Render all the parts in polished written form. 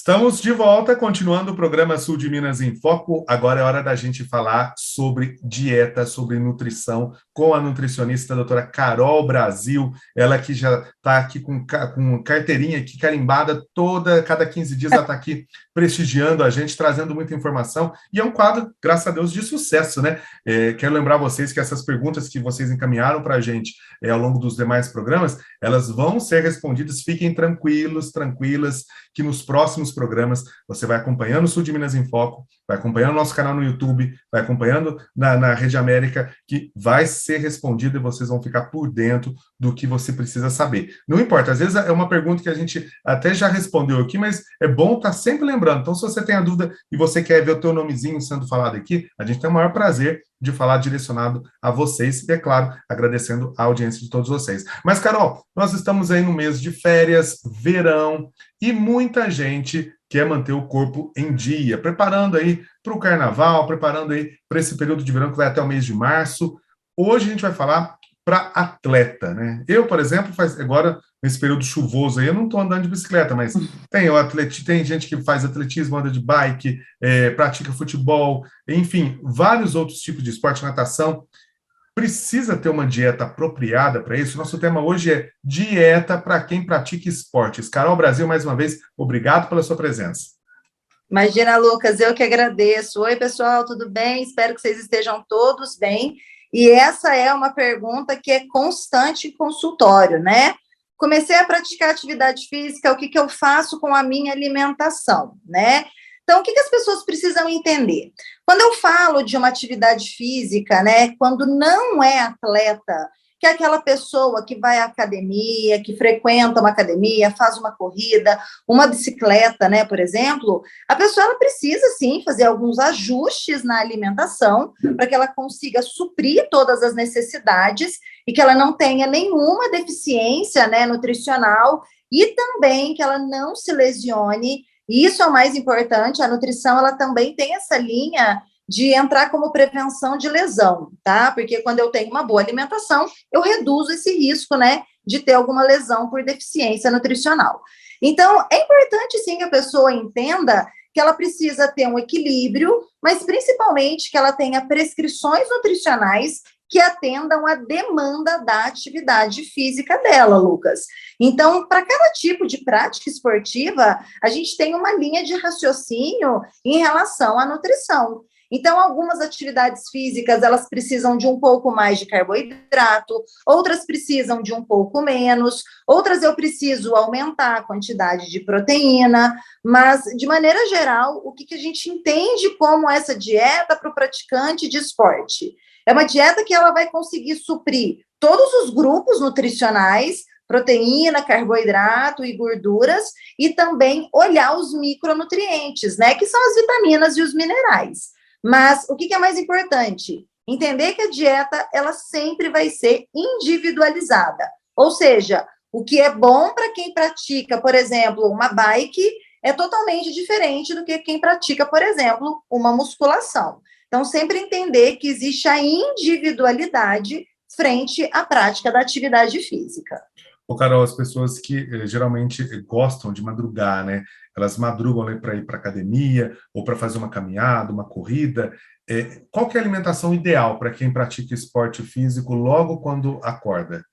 Estamos de volta, continuando o programa Sul de Minas em Foco. Agora é hora da gente falar sobre dieta, sobre nutrição, com a nutricionista a doutora Carol Brasil. Ela que já está aqui com carteirinha aqui carimbada, cada 15 dias ela está aqui prestigiando a gente, trazendo muita informação. E é um quadro, graças a Deus, de sucesso, né? Quero lembrar vocês que essas perguntas que vocês encaminharam para a gente ao longo dos demais programas, elas vão ser respondidas. Fiquem tranquilos, tranquilas, que nos próximos programas você vai acompanhando o Sul de Minas em Foco, vai acompanhando o nosso canal no YouTube, vai acompanhando na Rede América, que vai ser respondido e vocês vão ficar por dentro do que você precisa saber. Não importa, às vezes é uma pergunta que a gente até já respondeu aqui, mas é bom estar sempre lembrando. Então, se você tem a dúvida e você quer ver o teu nomezinho sendo falado aqui, a gente tem o maior prazer de falar direcionado a vocês e, é claro, agradecendo a audiência de todos vocês. Mas, Carol, nós estamos aí no mês de férias, verão, e muita gente quer manter o corpo em dia, preparando aí para o carnaval, preparando aí para esse período de verão que vai até o mês de março. Hoje a gente vai falar para atleta, né? Eu, por exemplo, agora, nesse período chuvoso aí, eu não estou andando de bicicleta, mas tem gente que faz atletismo, anda de bike, pratica futebol, enfim, vários outros tipos de esporte, natação. Precisa ter uma dieta apropriada para isso? Nosso tema hoje é dieta para quem pratica esportes. Carol Brasil, mais uma vez, obrigado pela sua presença. Imagina, Lucas, eu que agradeço. Oi, pessoal, tudo bem? Espero que vocês estejam todos bem. E essa é uma pergunta que é constante em consultório, né? Comecei a praticar atividade física, o que eu faço com a minha alimentação, né? Então, o que as pessoas precisam entender? Quando eu falo de uma atividade física, né, quando não é atleta, que é aquela pessoa que vai à academia, que frequenta uma academia, faz uma corrida, uma bicicleta, né, por exemplo, a pessoa ela precisa, sim, fazer alguns ajustes na alimentação para que ela consiga suprir todas as necessidades e que ela não tenha nenhuma deficiência, né, nutricional e também que ela não se lesione. E isso é o mais importante, a nutrição, ela também tem essa linha de entrar como prevenção de lesão, tá? Porque quando eu tenho uma boa alimentação, eu reduzo esse risco, né, de ter alguma lesão por deficiência nutricional. Então, é importante, sim, que a pessoa entenda que ela precisa ter um equilíbrio, mas principalmente que ela tenha prescrições nutricionais que atendam à demanda da atividade física dela, Lucas. Então, para cada tipo de prática esportiva, a gente tem uma linha de raciocínio em relação à nutrição. Então, algumas atividades físicas, elas precisam de um pouco mais de carboidrato, outras precisam de um pouco menos, outras eu preciso aumentar a quantidade de proteína, mas, de maneira geral, o que a gente entende como essa dieta para o praticante de esporte? É uma dieta que ela vai conseguir suprir todos os grupos nutricionais, proteína, carboidrato e gorduras, e também olhar os micronutrientes, né, que são as vitaminas e os minerais. Mas o que é mais importante? Entender que a dieta, ela sempre vai ser individualizada. Ou seja, o que é bom para quem pratica, por exemplo, uma bike, é totalmente diferente do que quem pratica, por exemplo, uma musculação. Então, sempre entender que existe a individualidade frente à prática da atividade física. Ô, Carol, as pessoas que geralmente gostam de madrugar, né? Elas madrugam para ir para academia ou para fazer uma caminhada, uma corrida. Qual que é a alimentação ideal para quem pratica esporte físico logo quando acorda?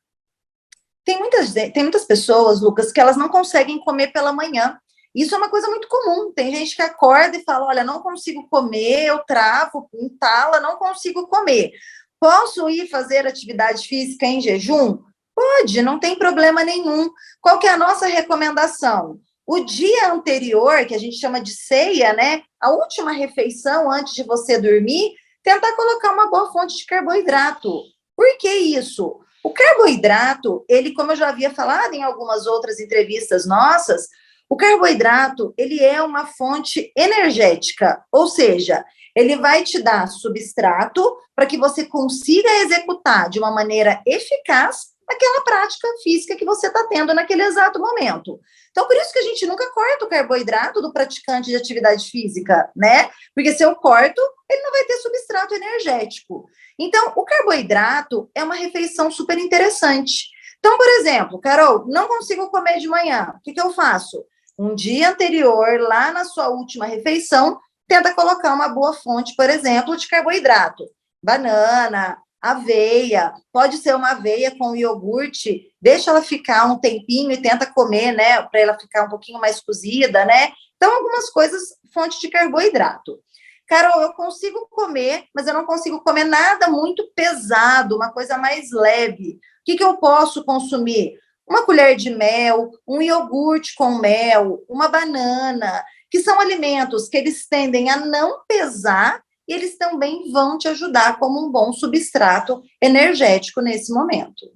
Tem muitas pessoas, Lucas, que elas não conseguem comer pela manhã. Isso é uma coisa muito comum. Tem gente que acorda e fala, olha, não consigo comer, eu travo, entala, não consigo comer. Posso ir fazer atividade física em jejum? Pode, não tem problema nenhum. Qual que é a nossa recomendação? O dia anterior, que a gente chama de ceia, né? A última refeição antes de você dormir, tentar colocar uma boa fonte de carboidrato. Por que isso? O carboidrato, ele, como eu já havia falado em algumas outras entrevistas nossas, o carboidrato, ele é uma fonte energética, ou seja, ele vai te dar substrato para que você consiga executar de uma maneira eficaz aquela prática física que você está tendo naquele exato momento. Então, por isso que a gente nunca corta o carboidrato do praticante de atividade física, né? Porque se eu corto, ele não vai ter substrato energético. Então, o carboidrato é uma refeição super interessante. Então, por exemplo, Carol, não consigo comer de manhã, o que eu faço? um dia anterior, lá na sua última refeição, tenta colocar uma boa fonte, por exemplo, de carboidrato. Banana, aveia, pode ser uma aveia com iogurte, deixa ela ficar um tempinho e tenta comer, né, para ela ficar um pouquinho mais cozida, né? Então, algumas coisas, fonte de carboidrato. Carol, eu consigo comer, mas eu não consigo comer nada muito pesado, uma coisa mais leve. O que eu posso consumir? Uma colher de mel, um iogurte com mel, uma banana, que são alimentos que eles tendem a não pesar e eles também vão te ajudar como um bom substrato energético nesse momento.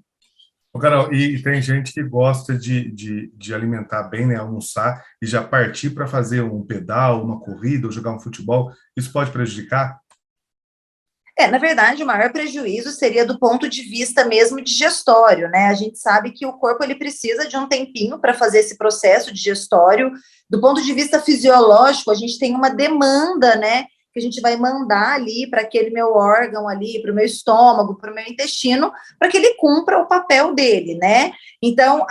Carol, e tem gente que gosta de alimentar bem, né, almoçar e já partir para fazer um pedal, uma corrida ou jogar um futebol. Isso pode prejudicar? Na verdade, o maior prejuízo seria do ponto de vista mesmo digestório, né? A gente sabe que o corpo ele precisa de um tempinho para fazer esse processo digestório. Do ponto de vista fisiológico, a gente tem uma demanda, né? Que a gente vai mandar ali para aquele meu órgão ali, para o meu estômago, para o meu intestino, para que ele cumpra o papel dele, né? Então,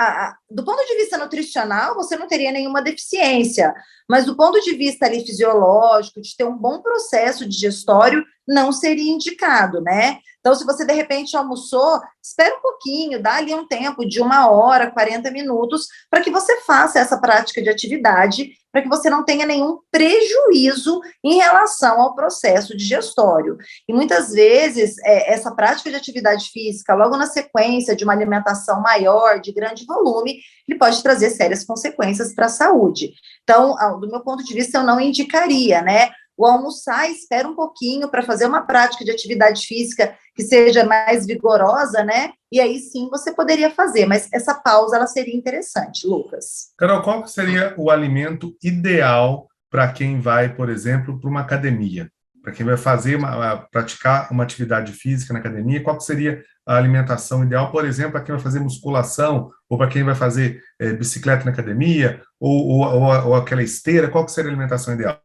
do ponto de vista nutricional, você não teria nenhuma deficiência, mas do ponto de vista ali fisiológico, de ter um bom processo digestório, não seria indicado, né? Então, se você de repente almoçou, espera um pouquinho, dá ali um tempo de 1 hora, 40 minutos, para que você faça essa prática de atividade, para que você não tenha nenhum prejuízo em relação ao processo digestório. E muitas vezes, essa prática de atividade física, logo na sequência de uma alimentação maior, de grande volume, ele pode trazer sérias consequências para a saúde. Então, do meu ponto de vista, eu não indicaria, né? O almoçar, espera um pouquinho para fazer uma prática de atividade física que seja mais vigorosa, né? E aí sim você poderia fazer, mas essa pausa ela seria interessante, Lucas. Carol, qual seria o alimento ideal para quem vai, por exemplo, para uma academia? Para quem vai praticar uma atividade física na academia, qual seria a alimentação ideal, por exemplo, para quem vai fazer musculação, ou para quem vai fazer bicicleta na academia, ou aquela esteira, qual seria a alimentação ideal?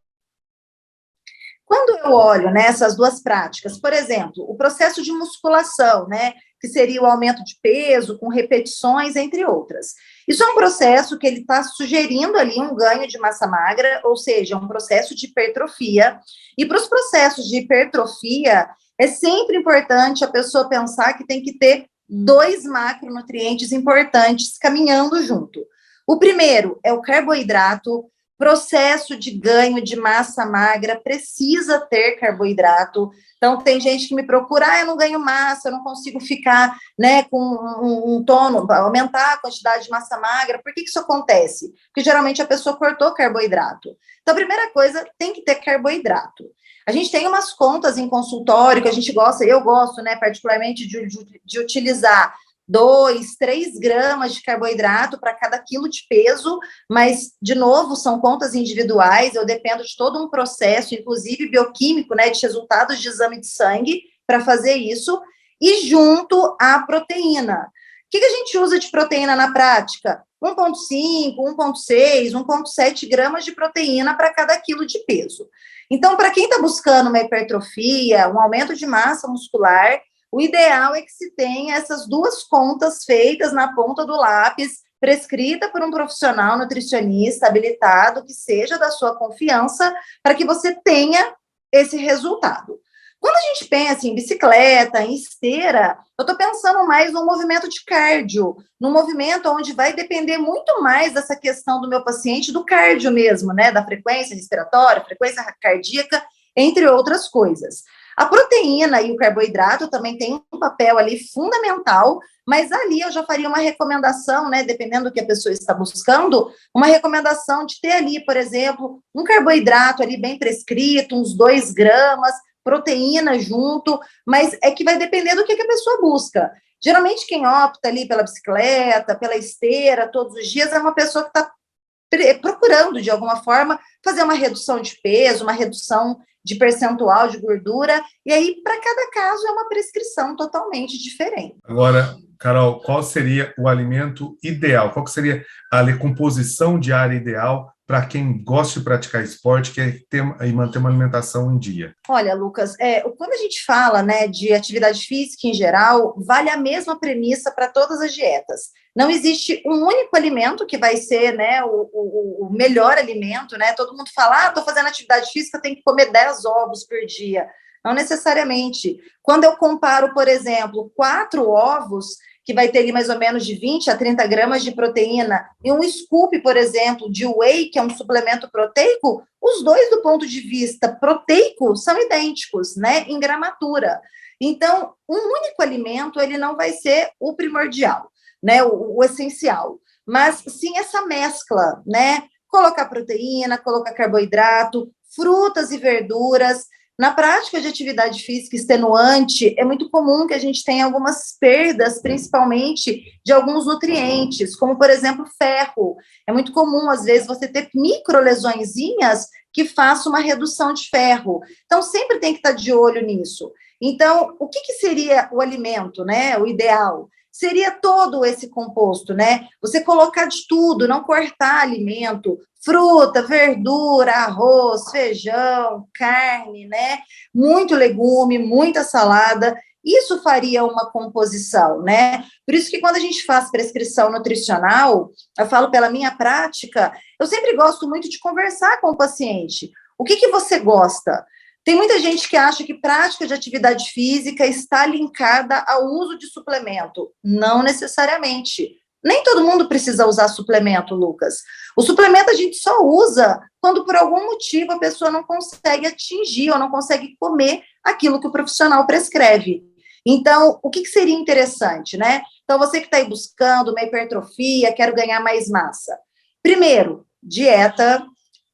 Quando eu olho nessas duas práticas, por exemplo, o processo de musculação, né, que seria o aumento de peso com repetições, entre outras. Isso é um processo que ele está sugerindo ali um ganho de massa magra, ou seja, um processo de hipertrofia. E para os processos de hipertrofia, é sempre importante a pessoa pensar que tem que ter 2 macronutrientes importantes caminhando junto. O primeiro é o carboidrato. Processo de ganho de massa magra precisa ter carboidrato. Então, tem gente que me procura, eu não ganho massa, eu não consigo ficar, né, com um tono, aumentar a quantidade de massa magra. Por que isso acontece? Porque geralmente a pessoa cortou carboidrato. Então, a primeira coisa, tem que ter carboidrato. A gente tem umas contas em consultório que a gente gosta, eu gosto, né, particularmente de utilizar 2, 3 gramas de carboidrato para cada quilo de peso, mas, de novo, são contas individuais, eu dependo de todo um processo, inclusive bioquímico, né, de resultados de exame de sangue, para fazer isso, e junto à proteína. O que a gente usa de proteína na prática? 1,5, 1,6, 1,7 gramas de proteína para cada quilo de peso. Então, para quem está buscando uma hipertrofia, um aumento de massa muscular, o ideal é que se tenha essas 2 contas feitas na ponta do lápis, prescrita por um profissional nutricionista habilitado, que seja da sua confiança, para que você tenha esse resultado. Quando a gente pensa em bicicleta, em esteira, eu estou pensando mais num movimento de cardio, num movimento onde vai depender muito mais dessa questão do meu paciente, do cardio mesmo, né? Da frequência respiratória, frequência cardíaca, entre outras coisas. A proteína e o carboidrato também têm um papel ali fundamental, mas ali eu já faria uma recomendação, né, dependendo do que a pessoa está buscando, uma recomendação de ter ali, por exemplo, um carboidrato ali bem prescrito, uns 2 gramas, proteína junto, mas é que vai depender do que a pessoa busca. Geralmente quem opta ali pela bicicleta, pela esteira, todos os dias, é uma pessoa que está procurando, de alguma forma, fazer uma redução de peso, uma redução de percentual de gordura, e aí, para cada caso, é uma prescrição totalmente diferente. Agora, Carol, qual seria o alimento ideal? Qual que seria a composição diária ideal para quem gosta de praticar esporte, quer ter e manter uma alimentação em dia? Olha, Lucas, quando a gente fala, né, de atividade física em geral, vale a mesma premissa para todas as dietas. Não existe um único alimento que vai ser, né, o melhor alimento, né? Todo mundo fala, estou fazendo atividade física, tem que comer 10 ovos por dia. Não necessariamente. Quando eu comparo, por exemplo, 4 ovos, que vai ter ali mais ou menos de 20 a 30 gramas de proteína, e um scoop, por exemplo, de whey, que é um suplemento proteico, os dois, do ponto de vista proteico, são idênticos, né, em gramatura. Então, um único alimento, ele não vai ser o primordial, né, o essencial, mas sim essa mescla, né, colocar proteína, colocar carboidrato, frutas e verduras. Na prática de atividade física extenuante, é muito comum que a gente tenha algumas perdas, principalmente de alguns nutrientes, como, por exemplo, ferro. É muito comum, às vezes, você ter microlesõezinhas que façam uma redução de ferro. Então, sempre tem que estar de olho nisso. Então, o que seria o alimento, né? O ideal? Seria todo esse composto, né? Você colocar de tudo, não cortar alimento, fruta, verdura, arroz, feijão, carne, né? Muito legume, muita salada. Isso faria uma composição, né? Por isso que quando a gente faz prescrição nutricional, eu falo pela minha prática, eu sempre gosto muito de conversar com o paciente. O que você gosta? Tem muita gente que acha que prática de atividade física está linkada ao uso de suplemento. Não necessariamente. Nem todo mundo precisa usar suplemento, Lucas. O suplemento a gente só usa quando, por algum motivo, a pessoa não consegue atingir ou não consegue comer aquilo que o profissional prescreve. Então, o que seria interessante, né? Então, você que está aí buscando uma hipertrofia, quero ganhar mais massa. Primeiro, dieta,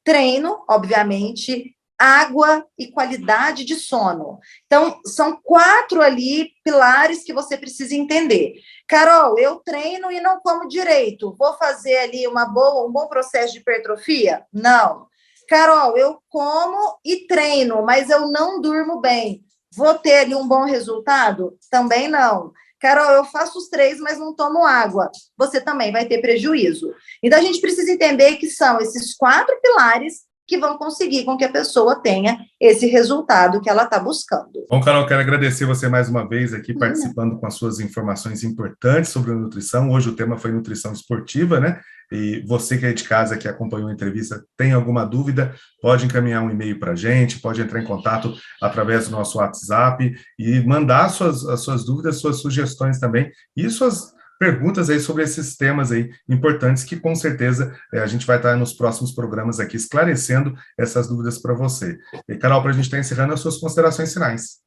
treino, obviamente, água e qualidade de sono. Então, são 4 ali pilares que você precisa entender. Carol, eu treino e não como direito. Vou fazer ali um bom processo de hipertrofia? Não. Carol, eu como e treino, mas eu não durmo bem. Vou ter ali um bom resultado? Também não. Carol, eu faço os 3, mas não tomo água. Você também vai ter prejuízo. Então, a gente precisa entender que são esses 4 pilares que vão conseguir com que a pessoa tenha esse resultado que ela está buscando. Bom, Carol, quero agradecer você mais uma vez aqui participando com as suas informações importantes sobre a nutrição. Hoje o tema foi nutrição esportiva, né? E você que é de casa, que acompanhou a entrevista, tem alguma dúvida, pode encaminhar um e-mail para a gente, pode entrar em contato através do nosso WhatsApp e mandar as suas dúvidas, suas sugestões também e suas perguntas aí sobre esses temas aí importantes que, com certeza, a gente vai estar nos próximos programas aqui esclarecendo essas dúvidas para você. E, Carol, para a gente estar encerrando, as suas considerações finais.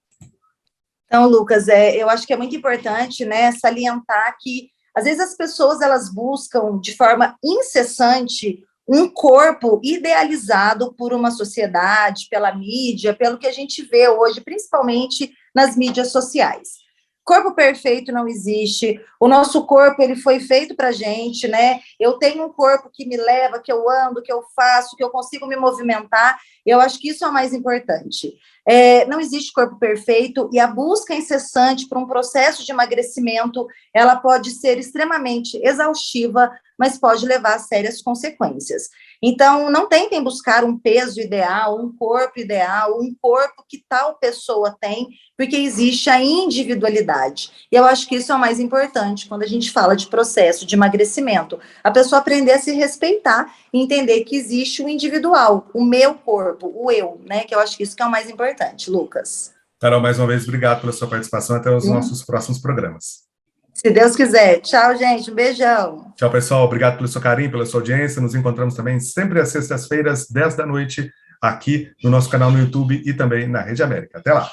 Então, Lucas, eu acho que é muito importante, né, salientar que, às vezes, as pessoas, elas buscam, de forma incessante, um corpo idealizado por uma sociedade, pela mídia, pelo que a gente vê hoje, principalmente nas mídias sociais. Corpo perfeito não existe, o nosso corpo, ele foi feito para a gente, né? Eu tenho um corpo que me leva, que eu ando, que eu faço, que eu consigo me movimentar, eu acho que isso é o mais importante. Não existe corpo perfeito e a busca incessante por um processo de emagrecimento, ela pode ser extremamente exaustiva, mas pode levar a sérias consequências. Então, não tentem buscar um peso ideal, um corpo ideal, um corpo que tal pessoa tem, porque existe a individualidade. E eu acho que isso é o mais importante quando a gente fala de processo de emagrecimento. A pessoa aprender a se respeitar e entender que existe o individual, o meu corpo, o eu, né? Que eu acho que isso que é o mais importante, Lucas. Carol, mais uma vez, obrigado pela sua participação. Até os nossos próximos programas. Se Deus quiser. Tchau, gente. Um beijão. Tchau, pessoal. Obrigado pelo seu carinho, pela sua audiência. Nos encontramos também sempre às sextas-feiras, 10 da noite, aqui no nosso canal no YouTube e também na Rede América. Até lá.